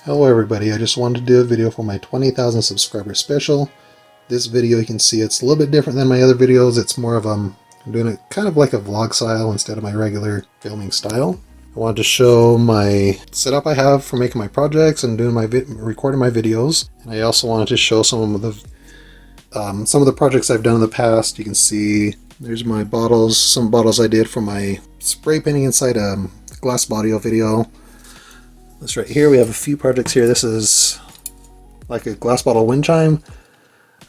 Hello everybody, I just wanted to do a video for my 20,000 subscriber special. This video, you can see it's a little bit different than my other videos. It's more of I'm doing it kind of like a vlog style instead of my regular filming style. I wanted to show my setup I have for making my projects and doing my recording my videos. And I also wanted to show some of the projects I've done in the past. You can see there's my bottles, some bottles I did for my spray painting inside a glass bottle video. This right here, we have a few projects here. This is like a glass bottle wind chime.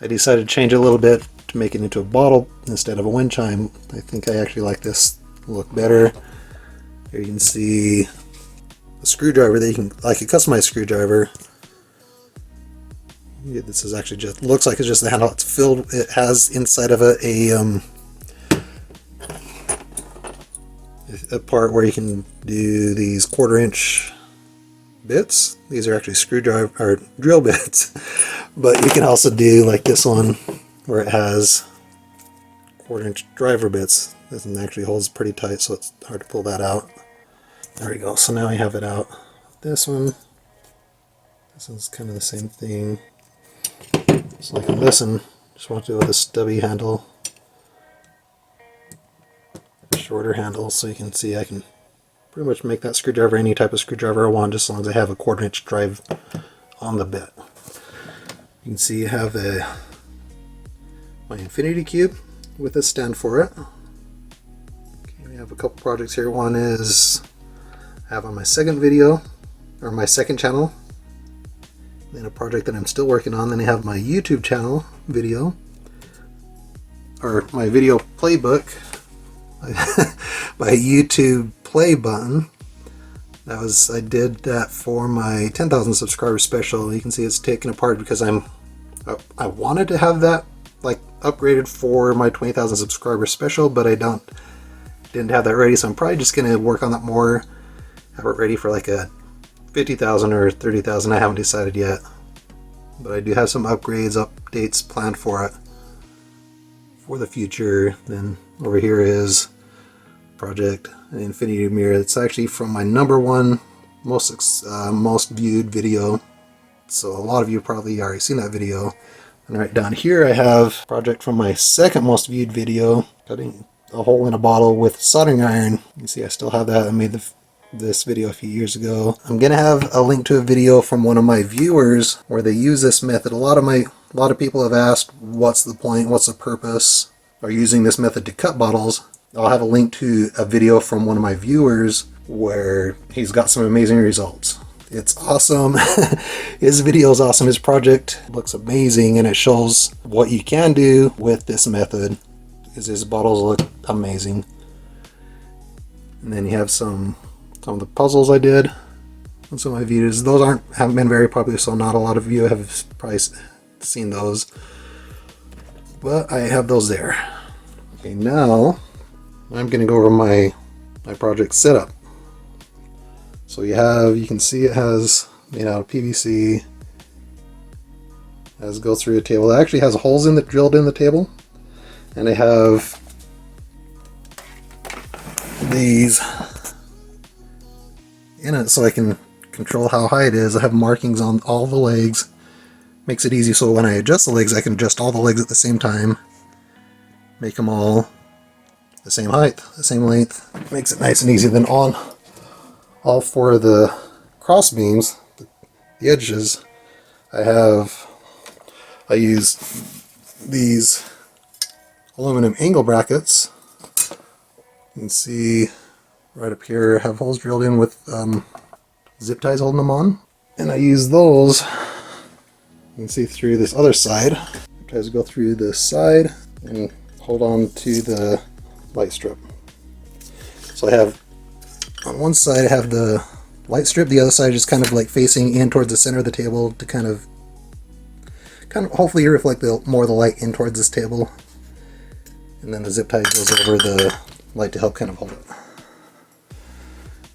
I decided to change it a little bit to make it into a bottle instead of a wind chime. I think I actually like this look better. Here you can see a screwdriver that you can, like a customized screwdriver. Yeah, this is actually just, looks like it's just the handle. It's filled, it has inside of it a part where you can do these 1/4 inch bits. These are actually screwdriver or drill bits, but you can also do like this one where it has 1/4 inch driver bits. This one actually holds pretty tight, so it's hard to pull that out. There we go. So now I have it out. This one's kind of the same thing. So like on this one, just want to do with a stubby handle, shorter handle, so you can see I can pretty much make that screwdriver any type of screwdriver I want, just as long as I have a 1/4 inch drive on the bit. You can see I have my infinity cube with a stand for it. Okay, we have a couple projects here. One is I have on my second video, or my second channel, then a project that I'm still working on. Then I have my YouTube channel video, or my video playbook, my YouTube play button. That was, I did that for my 10,000 subscriber special. You can see it's taken apart because I wanted to have that like upgraded for my 20,000 subscriber special, but I didn't have that ready, so I'm probably just gonna work on that more, have it ready for like a 50,000 or 30,000. I haven't decided yet, but I do have some updates planned for it for the future. Then over here is project an infinity mirror. It's actually from my #1 most viewed video, so a lot of you probably already seen that video. And right down here I have a project from my second most viewed video, cutting a hole in a bottle with soldering iron. You can see I still have that. I made this video a few years ago. I'm gonna have a link to a video from one of my viewers where they use this method. A lot of people have asked what's the point, what's the purpose of using this method to cut bottles. I'll have a link to a video from one of my viewers where he's got some amazing results. It's awesome. His video is awesome. His project looks amazing, and it shows what you can do with this method, because his bottles look amazing. And then you have some of the puzzles I did on some of my videos. Those haven't been very popular, so not a lot of you have probably seen those, but I have those there. Okay, now I'm going to go over my project setup. So you can see it has made out of PVC, has go through a table. It actually has holes drilled in the table, and I have these in it so I can control how high it is. I have markings on all the legs. Makes it easy, so when I adjust the legs, I can adjust all the legs at the same time, make them all the same height, the same length. Makes it nice and easy. Then on all 4 of the cross beams, the edges, I use these aluminum angle brackets. You can see right up here I have holes drilled in with zip ties holding them on, and I use those. You can see through this other side. Zip ties go through this side and hold on to the light strip. So I have on one side I have the light strip, the other side just kind of like facing in towards the center of the table to kind of hopefully reflect more of the light in towards this table. And then the zip tie goes over the light to help kind of hold it.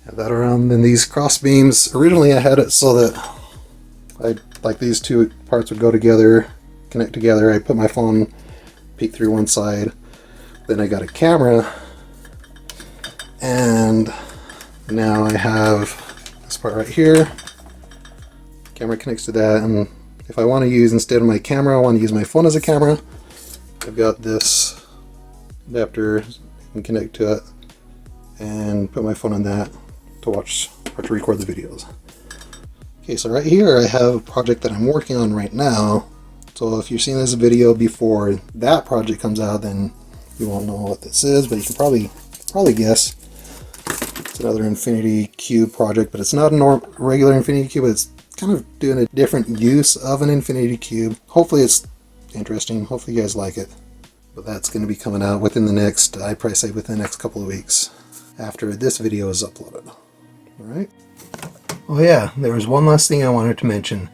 Have that around. Then these cross beams, originally I had it so that like these two parts would go together, connect together. I put my phone, peek through one side. Then I got a camera, and now I have this part right here Camera connects to that, and if I want to use, instead of my camera, I want to use my phone as a camera, I've got this adapter, I can connect to it and put my phone on that to watch or to record the videos. Okay, so right here I have a project that I'm working on right now. So if you've seen this video before that project comes out, then you won't know what this is, but you can probably guess. It's another Infinity Cube project, but it's not a regular Infinity Cube. It's kind of doing a different use of an Infinity Cube. Hopefully it's interesting. Hopefully you guys like it. But that's going to be coming out within the next, I'd probably say within the next couple of weeks after this video is uploaded. Alright. Oh yeah, there was one last thing I wanted to mention.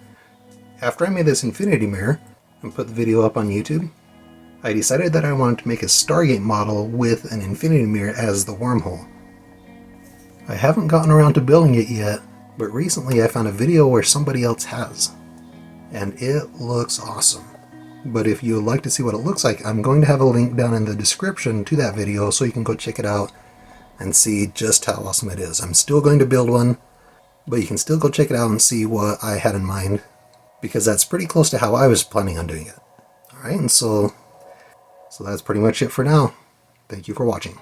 After I made this infinity mirror and put the video up on YouTube, I decided that I wanted to make a Stargate model with an infinity mirror as the wormhole. I haven't gotten around to building it yet, but recently I found a video where somebody else has, and it looks awesome. But if you would like to see what it looks like, I'm going to have a link down in the description to that video so you can go check it out and see just how awesome it is. I'm still going to build one, but you can still go check it out and see what I had in mind, because that's pretty close to how I was planning on doing it. Alright, and so that's pretty much it for now. Thank you for watching.